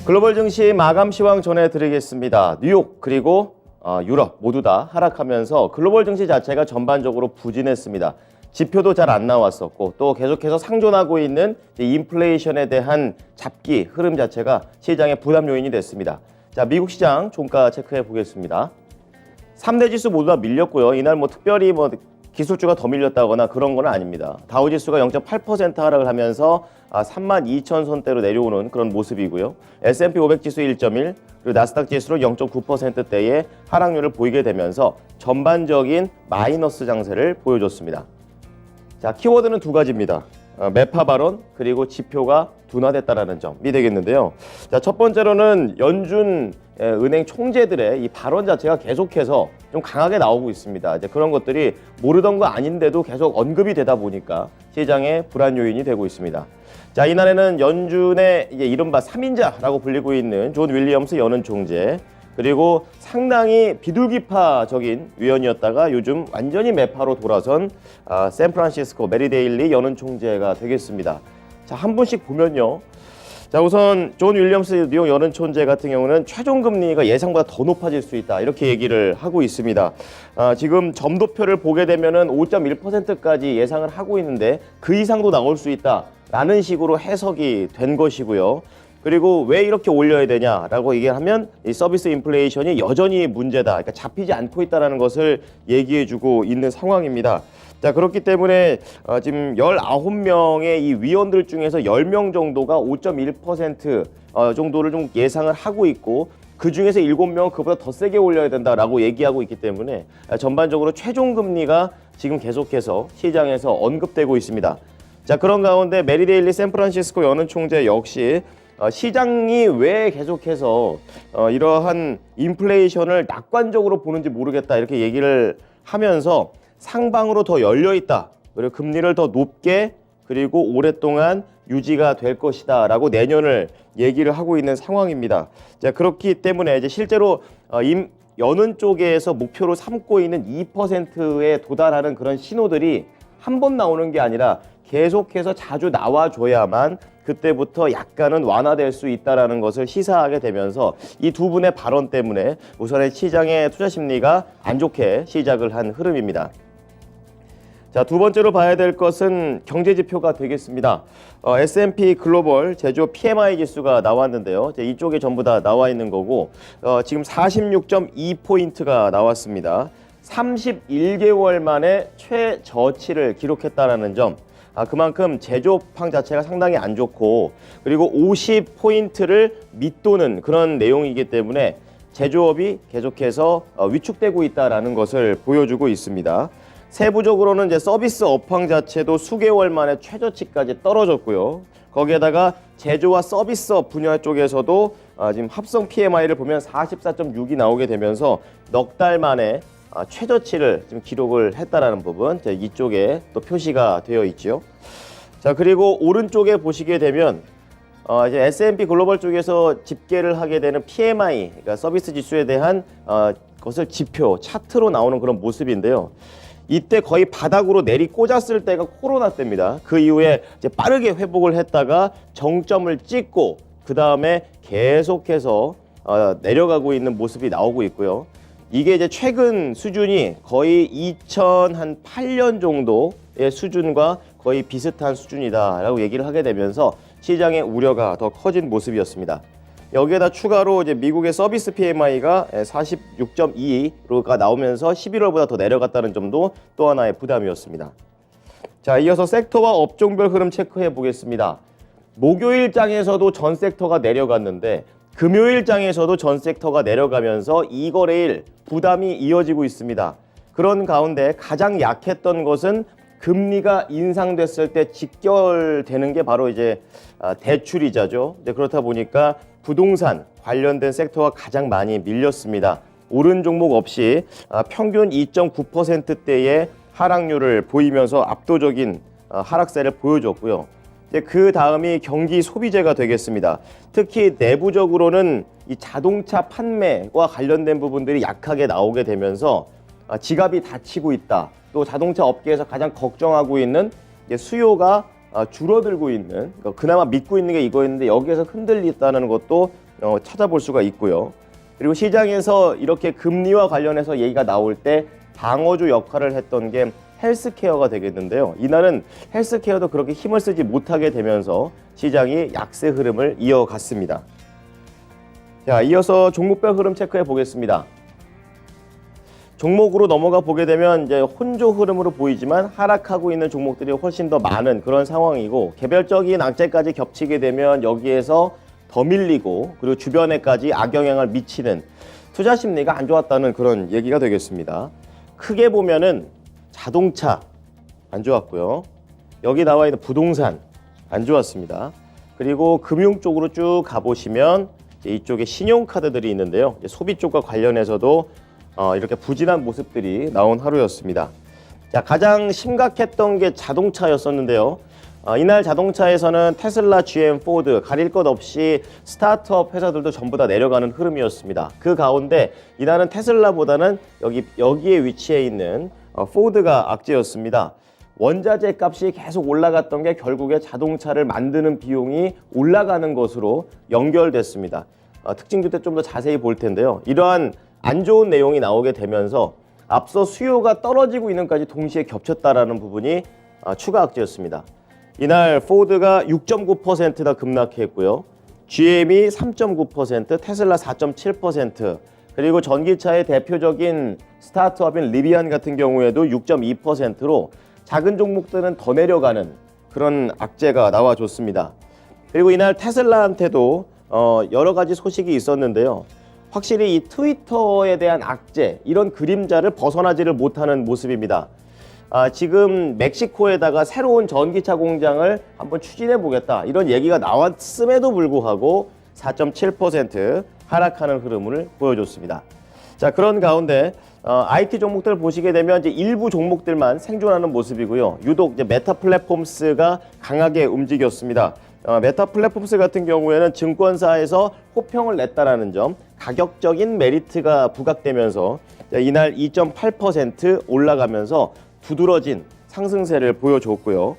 글로벌 증시 마감 시황 전해드리겠습니다. 뉴욕 그리고 유럽 모두 다 하락하면서 글로벌 증시 자체가 전반적으로 부진했습니다. 지표도 잘 안 나왔었고 또 계속해서 상존하고 있는 인플레이션에 대한 잡기 흐름 자체가 시장의 부담 요인이 됐습니다. 자, 미국 시장 종가 체크해 보겠습니다. 3대 지수 모두 다 밀렸고요. 이날 특별히 기술주가 더 밀렸다거나 그런 건 아닙니다. 다우지수가 0.8% 하락을 하면서 32,000선대로 내려오는 그런 모습이고요. S&P 500 지수 1.1, 그리고 나스닥 지수로 0.9%대의 하락률을 보이게 되면서 전반적인 마이너스 장세를 보여줬습니다. 자, 키워드는 두 가지입니다. 매파 발언 그리고 지표가 둔화됐다라는 점이 되겠는데요. 자, 첫 번째로는 연준 은행 총재들의 이 발언 자체가 계속해서 좀 강하게 나오고 있습니다. 이제 그런 것들이 모르던 거 아닌데도 계속 언급이 되다 보니까 시장의 불안 요인이 되고 있습니다. 자, 이날에는 연준의 이른바 3인자라고 불리고 있는 존 윌리엄스 연은 총재, 그리고 상당히 비둘기파적인 위원이었다가 요즘 완전히 매파로 돌아선 샌프란시스코 메리 데일리 연은 총재가 되겠습니다. 자, 한 분씩 보면요. 자, 우선 존 윌리엄스 뉴욕 연은 총재 같은 경우는 최종 금리가 예상보다 더 높아질 수 있다, 이렇게 얘기를 하고 있습니다. 지금 점도표를 보게 되면은 5.1%까지 예상을 하고 있는데 그 이상도 나올 수 있다라는 식으로 해석이 된 것이고요. 그리고 왜 이렇게 올려야 되냐라고 얘기하면 이 서비스 인플레이션이 여전히 문제다, 그러니까 잡히지 않고 있다는 것을 얘기해주고 있는 상황입니다. 자, 그렇기 때문에 지금 19명의 이 위원들 중에서 10명 정도가 5.1% 정도를 좀 예상을 하고 있고, 그 중에서 7명은 그보다 더 세게 올려야 된다라고 얘기하고 있기 때문에 전반적으로 최종 금리가 지금 계속해서 시장에서 언급되고 있습니다. 자, 그런 가운데 메리 데일리 샌프란시스코 연은 총재 역시 시장이 왜 계속해서 이러한 인플레이션을 낙관적으로 보는지 모르겠다, 이렇게 얘기를 하면서 상방으로 더 열려있다, 그리고 금리를 더 높게 그리고 오랫동안 유지가 될 것이다 라고 내년을 얘기를 하고 있는 상황입니다. 자, 그렇기 때문에 이제 실제로 연은 쪽에서 목표로 삼고 있는 2%에 도달하는 그런 신호들이 한 번 나오는 게 아니라 계속해서 자주 나와줘야만 그때부터 약간은 완화될 수 있다는 것을 시사하게 되면서 이 두 분의 발언 때문에 우선의 시장의 투자 심리가 안 좋게 시작을 한 흐름입니다. 자, 두 번째로 봐야 될 것은 경제 지표가 되겠습니다. S&P 글로벌 제조업 PMI 지수가 나왔는데요. 이쪽에 전부 다 나와 있는 거고, 지금 46.2포인트가 나왔습니다. 31개월 만에 최저치를 기록했다는 점, 그만큼 제조업황 자체가 상당히 안 좋고, 그리고 50포인트를 밑도는 그런 내용이기 때문에 제조업이 계속해서 위축되고 있다는 것을 보여주고 있습니다. 세부적으로는 이제 서비스 업황 자체도 수개월 만에 최저치까지 떨어졌고요. 거기에다가 제조와 서비스업 분야 쪽에서도 지금 합성 PMI를 보면 44.6이 나오게 되면서 넉 달 만에 최저치를 지금 기록을 했다라는 부분, 이쪽에 또 표시가 되어 있죠. 자, 그리고 오른쪽에 보시게 되면 이제 S&P 글로벌 쪽에서 집계를 하게 되는 PMI, 그러니까 서비스 지수에 대한 것을 지표 차트로 나오는 그런 모습인데요. 이때 거의 바닥으로 내리 꽂았을 때가 코로나 때입니다. 그 이후에 이제 빠르게 회복을 했다가 정점을 찍고 그 다음에 계속해서 내려가고 있는 모습이 나오고 있고요. 이게 이제 최근 수준이 거의 2008년 정도의 수준과 거의 비슷한 수준이다라고 얘기를 하게 되면서 시장의 우려가 더 커진 모습이었습니다. 여기에다 추가로 이제 미국의 서비스 PMI가 46.2가 나오면서 11월보다 더 내려갔다는 점도 또 하나의 부담이었습니다. 자, 이어서 섹터와 업종별 흐름 체크해 보겠습니다. 목요일장에서도 전 섹터가 내려갔는데 금요일장에서도 전 섹터가 내려가면서 이거래일 부담이 이어지고 있습니다. 그런 가운데 가장 약했던 것은 금리가 인상됐을 때 직결되는 게 바로 이제 대출이자죠. 그렇다 보니까 부동산 관련된 섹터가 가장 많이 밀렸습니다. 오른 종목 없이 평균 2.9%대의 하락률을 보이면서 압도적인 하락세를 보여줬고요. 그 다음이 경기 소비재가 되겠습니다. 특히 내부적으로는 이 자동차 판매와 관련된 부분들이 약하게 나오게 되면서 지갑이 닫히고 있다. 또 자동차 업계에서 가장 걱정하고 있는 수요가 줄어들고 있는, 그러니까 그나마 믿고 있는 게 이거였는데 여기에서 흔들렸다는 것도 찾아볼 수가 있고요. 그리고 시장에서 이렇게 금리와 관련해서 얘기가 나올 때 방어주 역할을 했던 게 헬스케어가 되겠는데요. 이날은 헬스케어도 그렇게 힘을 쓰지 못하게 되면서 시장이 약세 흐름을 이어갔습니다. 자, 이어서 종목별 흐름 체크해 보겠습니다. 종목으로 넘어가 보게 되면 이제 혼조 흐름으로 보이지만 하락하고 있는 종목들이 훨씬 더 많은 그런 상황이고, 개별적인 악재까지 겹치게 되면 여기에서 더 밀리고, 그리고 주변에까지 악영향을 미치는 투자 심리가 안 좋았다는 그런 얘기가 되겠습니다. 크게 보면은 자동차 안 좋았고요. 여기 나와 있는 부동산 안 좋았습니다. 그리고 금융 쪽으로 쭉 가보시면 이쪽에 신용카드들이 있는데요. 소비 쪽과 관련해서도 이렇게 부진한 모습들이 나온 하루였습니다. 자, 가장 심각했던 게 자동차였었는데요. 이날 자동차에서는 테슬라, GM, 포드 가릴 것 없이 스타트업 회사들도 전부 다 내려가는 흐름이었습니다. 그 가운데 이날은 테슬라보다는 여기에 위치해 있는 포드가 악재였습니다. 원자재 값이 계속 올라갔던 게 결국에 자동차를 만드는 비용이 올라가는 것으로 연결됐습니다. 특징도 때 좀 더 자세히 볼 텐데요. 이러한 안 좋은 내용이 나오게 되면서 앞서 수요가 떨어지고 있는까지 동시에 겹쳤다라는 부분이 추가 악재였습니다. 이날 포드가 6.9%나 급락했고요. GM이 3.9%, 테슬라 4.7%, 그리고 전기차의 대표적인 스타트업인 리비안 같은 경우에도 6.2%로 작은 종목들은 더 내려가는 그런 악재가 나와줬습니다. 그리고 이날 테슬라한테도 여러 가지 소식이 있었는데요. 확실히 이 트위터에 대한 악재, 이런 그림자를 벗어나지를 못하는 모습입니다. 지금 멕시코에다가 새로운 전기차 공장을 한번 추진해 보겠다, 이런 얘기가 나왔음에도 불구하고 4.7% 하락하는 흐름을 보여줬습니다. 자, 그런 가운데 IT 종목들 보시게 되면 이제 일부 종목들만 생존하는 모습이고요. 유독 이제 메타 플랫폼스가 강하게 움직였습니다. 메타 플랫폼스 같은 경우에는 증권사에서 호평을 냈다라는 점, 가격적인 메리트가 부각되면서 이날 2.8% 올라가면서 두드러진 상승세를 보여줬고요.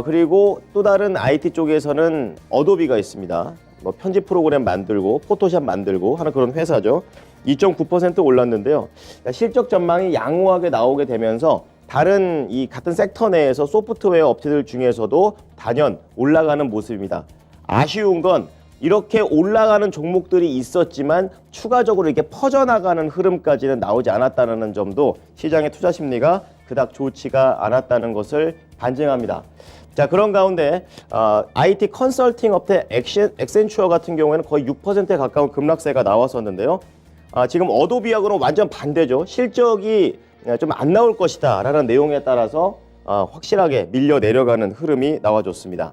그리고 또 다른 IT 쪽에서는 어도비가 있습니다. 편집 프로그램 만들고 포토샵 만들고 하는 그런 회사죠. 2.9% 올랐는데요. 실적 전망이 양호하게 나오게 되면서 다른 이 같은 섹터 내에서 소프트웨어 업체들 중에서도 단연 올라가는 모습입니다. 아쉬운 건 이렇게 올라가는 종목들이 있었지만 추가적으로 이렇게 퍼져나가는 흐름까지는 나오지 않았다는 점도 시장의 투자 심리가 그닥 좋지가 않았다는 것을 반증합니다. 자, 그런 가운데 IT 컨설팅 업체 엑센추어 같은 경우에는 거의 6%에 가까운 급락세가 나왔었는데요. 지금 어도비하고는 완전 반대죠. 실적이 좀 안 나올 것이다 라는 내용에 따라서 확실하게 밀려 내려가는 흐름이 나와줬습니다.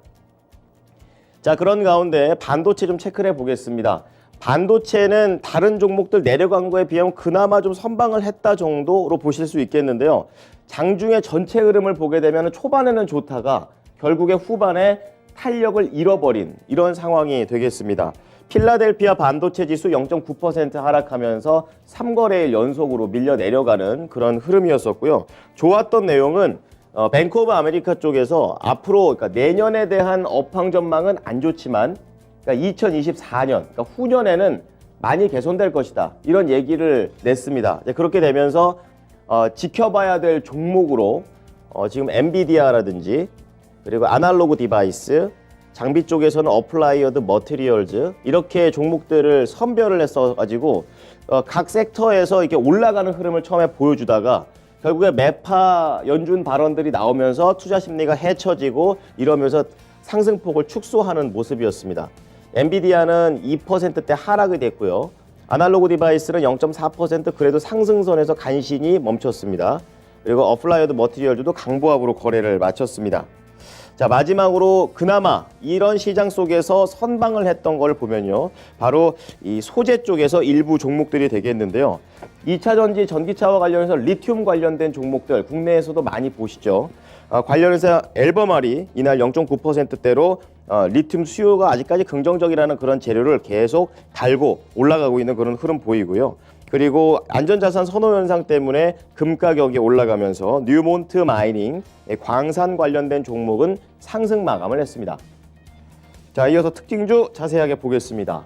자, 그런 가운데 반도체 좀 체크를 해보겠습니다. 반도체는 다른 종목들 내려간 거에 비하면 그나마 좀 선방을 했다 정도로 보실 수 있겠는데요. 장중의 전체 흐름을 보게 되면 초반에는 좋다가 결국에 후반에 탄력을 잃어버린 이런 상황이 되겠습니다. 필라델피아 반도체 지수 0.9% 하락하면서 3거래일 연속으로 밀려 내려가는 그런 흐름이었었고요. 좋았던 내용은 뱅크 오브 아메리카 쪽에서 앞으로 그러니까 내년에 대한 업황 전망은 안 좋지만 그러니까 2024년, 그러니까 후년에는 많이 개선될 것이다, 이런 얘기를 냈습니다. 그렇게 되면서 지켜봐야 될 종목으로 지금 엔비디아라든지 그리고 아날로그 디바이스, 장비 쪽에서는 어플라이어드 머티리얼즈, 이렇게 종목들을 선별을 했어가지고 각 섹터에서 이렇게 올라가는 흐름을 처음에 보여주다가 결국에 매파 연준 발언들이 나오면서 투자 심리가 해쳐지고 이러면서 상승폭을 축소하는 모습이었습니다. 엔비디아는 2%대 하락이 됐고요. 아날로그 디바이스는 0.4% 그래도 상승선에서 간신히 멈췄습니다. 그리고 어플라이어드 머티리얼즈도 강보합으로 거래를 마쳤습니다. 자, 마지막으로 그나마 이런 시장 속에서 선방을 했던 걸 보면요, 바로 이 소재 쪽에서 일부 종목들이 되겠는데요. 2차 전지 전기차와 관련해서 리튬 관련된 종목들 국내에서도 많이 보시죠. 관련해서 앨범알이 이날 0.9%대로 리튬 수요가 아직까지 긍정적이라는 그런 재료를 계속 달고 올라가고 있는 그런 흐름 보이고요. 그리고 안전자산 선호 현상 때문에 금 가격이 올라가면서 뉴몬트 마이닝, 광산 관련된 종목은 상승 마감을 했습니다. 자, 이어서 특징주 자세하게 보겠습니다.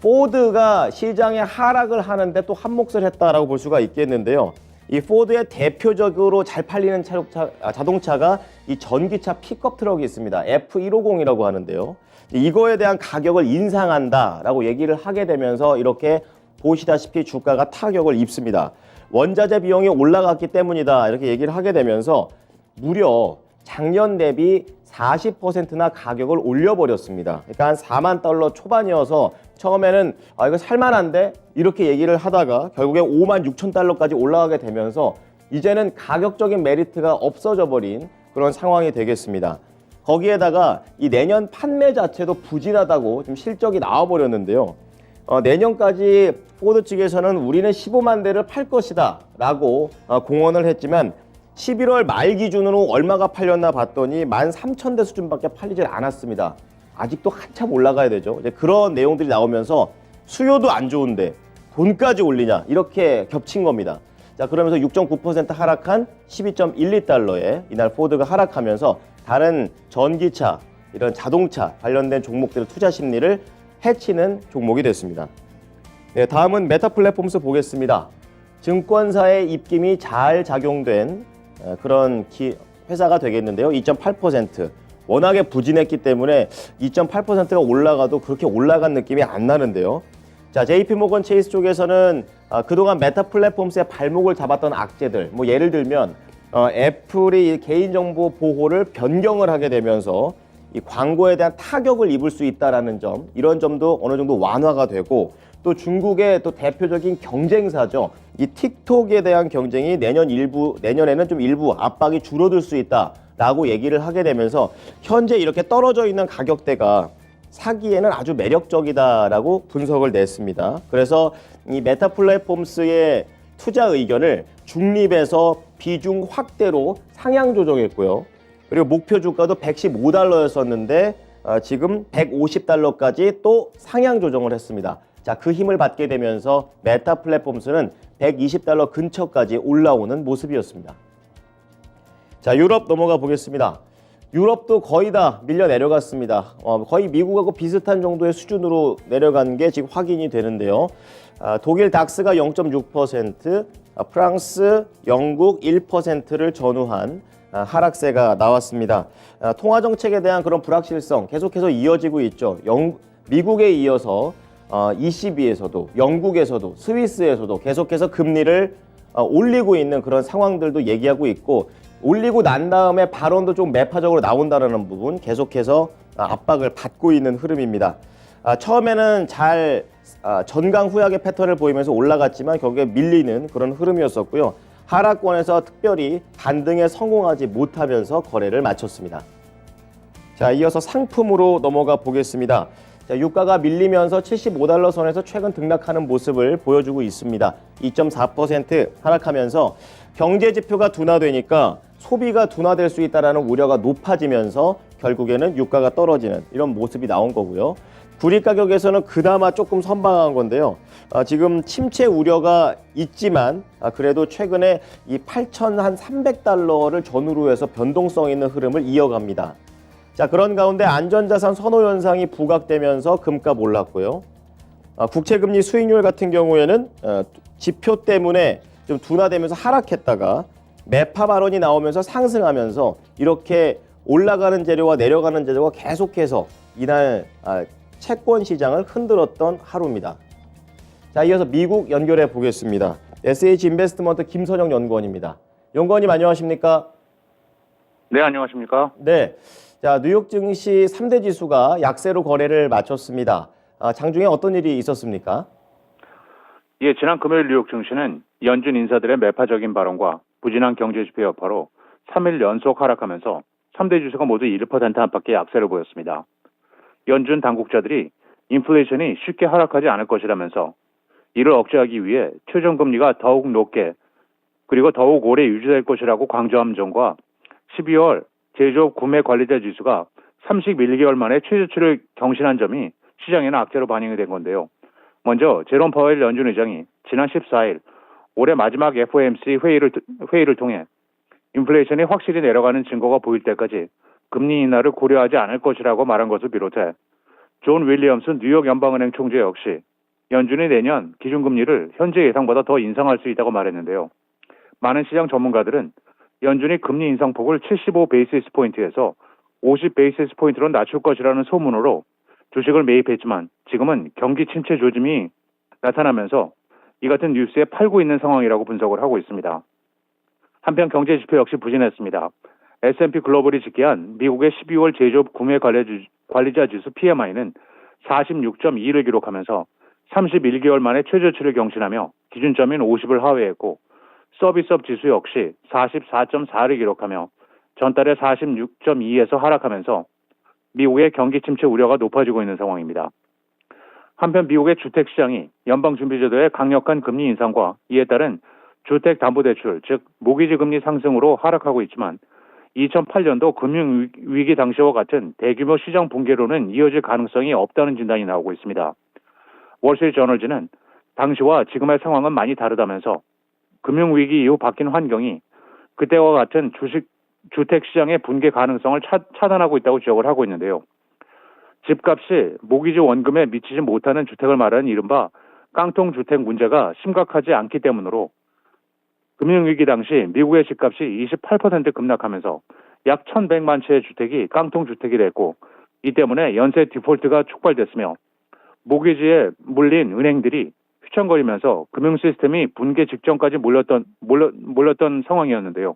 포드가 시장에 하락을 하는데 또 한몫을 했다라고 볼 수가 있겠는데요. 이 포드의 대표적으로 잘 팔리는 자동차가 이 전기차 픽업 트럭이 있습니다. F150이라고 하는데요. 이거에 대한 가격을 인상한다라고 얘기를 하게 되면서 이렇게 보시다시피 주가가 타격을 입습니다. 원자재 비용이 올라갔기 때문이다 이렇게 얘기를 하게 되면서 무려 작년 대비 40%나 가격을 올려버렸습니다. 그러니까 한 4만 달러 초반이어서 처음에는 이거 살만한데 이렇게 얘기를 하다가 결국에 5만 6천 달러까지 올라가게 되면서 이제는 가격적인 메리트가 없어져 버린 그런 상황이 되겠습니다. 거기에다가 이 내년 판매 자체도 부진하다고 좀 실적이 나와버렸는데요. 내년까지 포드 측에서는 우리는 15만 대를 팔 것이다 라고 공언을 했지만 11월 말 기준으로 얼마가 팔렸나 봤더니 13,000대 수준밖에 팔리질 않았습니다. 아직도 한참 올라가야 되죠. 이제 그런 내용들이 나오면서 수요도 안 좋은데 돈까지 올리냐 이렇게 겹친 겁니다. 자, 그러면서 6.9% 하락한 12.12달러에 이날 포드가 하락하면서 다른 전기차, 이런 자동차 관련된 종목들의 투자 심리를 해치는 종목이 됐습니다. 네, 다음은 메타 플랫폼스 보겠습니다. 증권사의 입김이 잘 작용된 그런 회사가 되겠는데요. 2.8%. 워낙에 부진했기 때문에 2.8%가 올라가도 그렇게 올라간 느낌이 안 나는데요. 자, JP모건 체이스 쪽에서는 그동안 메타 플랫폼스의 발목을 잡았던 악재들, 뭐 예를 들면 애플이 개인정보 보호를 변경을 하게 되면서 이 광고에 대한 타격을 입을 수 있다라는 점, 이런 점도 어느 정도 완화가 되고 또 중국의 또 대표적인 경쟁사죠. 이 틱톡에 대한 경쟁이 내년에는 좀 일부 압박이 줄어들 수 있다라고 얘기를 하게 되면서 현재 이렇게 떨어져 있는 가격대가 사기에는 아주 매력적이다라고 분석을 냈습니다. 그래서 이 메타 플랫폼스의 투자 의견을 중립에서 비중 확대로 상향 조정했고요. 그리고 목표 주가도 115달러였었는데 지금 150달러까지 또 상향 조정을 했습니다. 자, 그 힘을 받게 되면서 메타 플랫폼스는 120달러 근처까지 올라오는 모습이었습니다. 자, 유럽 넘어가 보겠습니다. 유럽도 거의 다 밀려 내려갔습니다. 거의 미국하고 비슷한 정도의 수준으로 내려간 게 지금 확인이 되는데요. 독일 닥스가 0.6%, 프랑스, 영국 1%를 전후한 하락세가 나왔습니다. 통화 정책에 대한 그런 불확실성 계속해서 이어지고 있죠. 미국에 이어서 ECB에서도, 영국에서도, 스위스에서도 계속해서 금리를 올리고 있는 그런 상황들도 얘기하고 있고, 올리고 난 다음에 발언도 좀 매파적으로 나온다는 부분 계속해서 압박을 받고 있는 흐름입니다. 처음에는 잘 전강후약의 패턴을 보이면서 올라갔지만 결국에 밀리는 그런 흐름이었었고요. 하락권에서 특별히 반등에 성공하지 못하면서 거래를 마쳤습니다. 자, 이어서 상품으로 넘어가 보겠습니다. 자, 유가가 밀리면서 75달러 선에서 최근 등락하는 모습을 보여주고 있습니다. 2.4% 하락하면서 경제 지표가 둔화되니까 소비가 둔화될 수 있다는 우려가 높아지면서 결국에는 유가가 떨어지는 이런 모습이 나온 거고요. 구리 가격에서는 그나마 조금 선방한 건데요. 지금 침체 우려가 있지만 그래도 최근에 이 8,300달러를 전후로 해서 변동성 있는 흐름을 이어갑니다. 자, 그런 가운데 안전자산 선호 현상이 부각되면서 금값 올랐고요. 국채금리 수익률 같은 경우에는 지표 때문에 좀 둔화되면서 하락했다가 매파 발언이 나오면서 상승하면서 이렇게 올라가는 재료와 내려가는 재료가 계속해서 이날 채권 시장을 흔들었던 하루입니다. 자, 이어서 미국 연결해 보겠습니다. SH 인베스트먼트 김선영 연구원입니다. 연구원님 안녕하십니까? 네, 안녕하십니까? 네. 자, 뉴욕 증시 3대 지수가 약세로 거래를 마쳤습니다. 장중에 어떤 일이 있었습니까? 예, 지난 금요일 뉴욕 증시는 연준 인사들의 매파적인 발언과 부진한 경제 지표 여파로 3일 연속 하락하면서 3대 지수가 모두 1% 안팎의 약세를 보였습니다. 연준 당국자들이 인플레이션이 쉽게 하락하지 않을 것이라면서 이를 억제하기 위해 최종금리가 더욱 높게 그리고 더욱 오래 유지될 것이라고 강조한 점과 12월 제조업 구매 관리자 지수가 31개월 만에 최저치를 경신한 점이 시장에는 악재로 반영이 된 건데요. 먼저 제롬 파웰 연준 의장이 지난 14일 올해 마지막 FOMC 회의를 통해 인플레이션이 확실히 내려가는 증거가 보일 때까지 금리 인하를 고려하지 않을 것이라고 말한 것을 비롯해 존 윌리엄스 뉴욕 연방은행 총재 역시 연준이 내년 기준금리를 현재 예상보다 더 인상할 수 있다고 말했는데요. 많은 시장 전문가들은 연준이 금리 인상폭을 75 베이시스 포인트에서 50 베이시스 포인트로 낮출 것이라는 소문으로 주식을 매입했지만 지금은 경기 침체 조짐이 나타나면서 이 같은 뉴스에 팔고 있는 상황이라고 분석을 하고 있습니다. 한편 경제 지표 역시 부진했습니다. S&P 글로벌이 집계한 미국의 12월 제조업 구매 관리자 지수 PMI는 46.2를 기록하면서 31개월 만에 최저치를 경신하며 기준점인 50을 하회했고 서비스업 지수 역시 44.4를 기록하며 전달의 46.2에서 하락하면서 미국의 경기 침체 우려가 높아지고 있는 상황입니다. 한편 미국의 주택시장이 연방준비제도의 강력한 금리 인상과 이에 따른 주택담보대출, 즉 모기지 금리 상승으로 하락하고 있지만 2008년도 금융위기 당시와 같은 대규모 시장 붕괴로는 이어질 가능성이 없다는 진단이 나오고 있습니다. 월스트리트저널지는 당시와 지금의 상황은 많이 다르다면서 금융위기 이후 바뀐 환경이 그때와 같은 주택시장의 붕괴 가능성을 차단하고 있다고 지적을 하고 있는데요. 집값이 모기지 원금에 미치지 못하는 주택을 말하는 이른바 깡통주택 문제가 심각하지 않기 때문으로 금융위기 당시 미국의 집값이 28% 급락하면서 약 1,100만 채의 주택이 깡통주택이 됐고 이 때문에 연쇄 디폴트가 촉발됐으며 모기지에 물린 은행들이 휘청거리면서 금융 시스템이 붕괴 직전까지 몰렸던 상황이었는데요.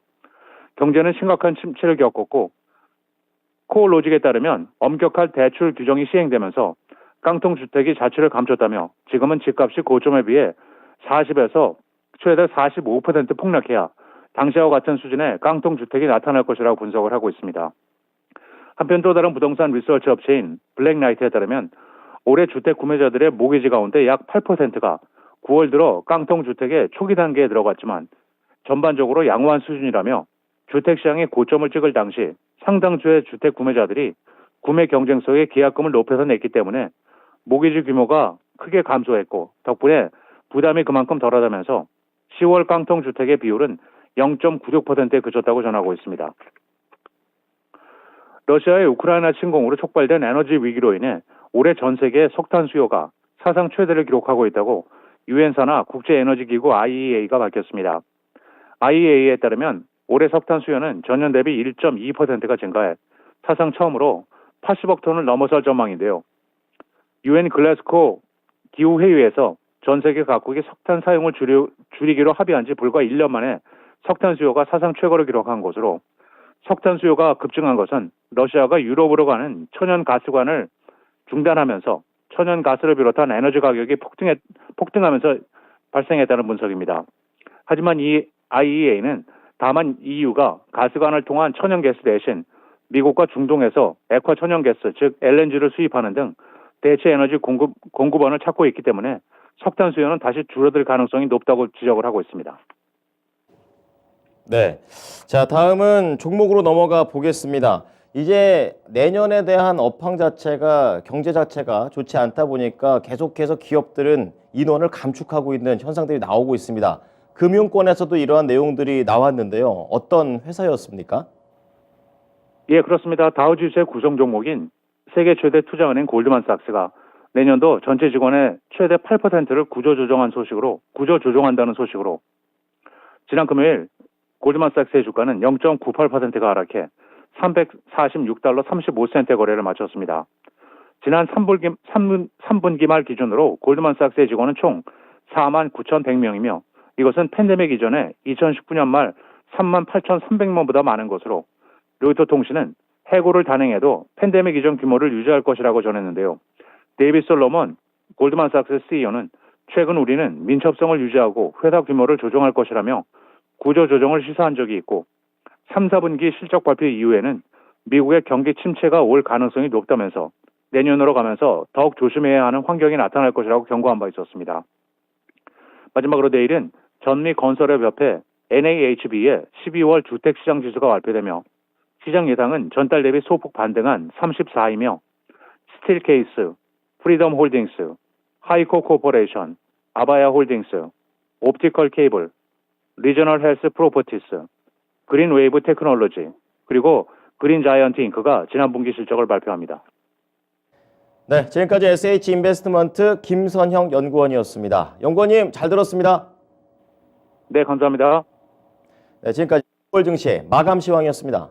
경제는 심각한 침체를 겪었고 코어 로직에 따르면 엄격한 대출 규정이 시행되면서 깡통주택이 자취를 감췄다며 지금은 집값이 고점에 비해 40에서 최대 45% 폭락해야 당시와 같은 수준의 깡통주택이 나타날 것이라고 분석을 하고 있습니다. 한편 또 다른 부동산 리서치 업체인 블랙나이트에 따르면 올해 주택 구매자들의 모기지 가운데 약 8%가 9월 들어 깡통주택의 초기 단계에 들어갔지만 전반적으로 양호한 수준이라며 주택시장이 고점을 찍을 당시 상당수의 주택 구매자들이 구매 경쟁 속에 계약금을 높여서 냈기 때문에 모기지 규모가 크게 감소했고 덕분에 부담이 그만큼 덜하다면서 10월 깡통주택의 비율은 0.96%에 그쳤다고 전하고 있습니다. 러시아의 우크라이나 침공으로 촉발된 에너지 위기로 인해 올해 전 세계 석탄 수요가 사상 최대를 기록하고 있다고 유엔산하 국제에너지기구 IEA가 밝혔습니다. IEA에 따르면 올해 석탄 수요는 전년 대비 1.2%가 증가해 사상 처음으로 80억 톤을 넘어설 전망인데요. 유엔 글래스고 기후회의에서 전 세계 각국이 석탄 사용을 줄이기로 합의한 지 불과 1년 만에 석탄 수요가 사상 최고를 기록한 것으로 석탄 수요가 급증한 것은 러시아가 유럽으로 가는 천연가스관을 중단하면서 천연가스를 비롯한 에너지 가격이 폭등하면서 발생했다는 분석입니다. 하지만 이 IEA는 다만 EU가 가스관을 통한 천연가스 대신 미국과 중동에서 액화 천연가스, 즉 LNG를 수입하는 등 대체 에너지 공급원을 찾고 있기 때문에 석탄 수요는 다시 줄어들 가능성이 높다고 지적을 하고 있습니다. 네. 자, 다음은 종목으로 넘어가 보겠습니다. 이제 내년에 대한 업황 자체가 경제 자체가 좋지 않다 보니까 계속해서 기업들은 인원을 감축하고 있는 현상들이 나오고 있습니다. 금융권에서도 이러한 내용들이 나왔는데요. 어떤 회사였습니까? 예, 그렇습니다. 다우지수의 구성 종목인 세계 최대 투자은행 골드만삭스가 내년도 전체 직원의 최대 8%를 구조조정한다는 소식으로 지난 금요일 골드만삭스의 주가는 0.98%가 하락해 346달러 35센트의 거래를 마쳤습니다. 지난 3분기 말 기준으로 골드만삭스의 직원은 총 49,100명이며 이것은 팬데믹 이전에 2019년 말 38,300명보다 많은 것으로 로이터 통신은 해고를 단행해도 팬데믹 이전 규모를 유지할 것이라고 전했는데요. 데이비드 솔로몬 골드만삭스 CEO는 최근 우리는 민첩성을 유지하고 회사 규모를 조정할 것이라며 구조 조정을 시사한 적이 있고 3, 4분기 실적 발표 이후에는 미국의 경기 침체가 올 가능성이 높다면서 내년으로 가면서 더욱 조심해야 하는 환경이 나타날 것이라고 경고한 바 있었습니다. 마지막으로 내일은 전미 건설협협회 NAHB의 12월 주택시장 지수가 발표되며 시장 예상은 전달 대비 소폭 반등한 34이며 스틸케이스, 프리덤 홀딩스, 하이코 코퍼레이션, 아바야 홀딩스, 옵티컬 케이블, 리저널 헬스 프로퍼티스, 그린 웨이브 테크놀로지, 그리고 그린 자이언트 잉크가 지난 분기 실적을 발표합니다. 네, 지금까지 SH인베스트먼트 김선형 연구원이었습니다. 연구원님 잘 들었습니다. 네, 감사합니다. 네, 지금까지 글로벌 증시 마감 시황이었습니다.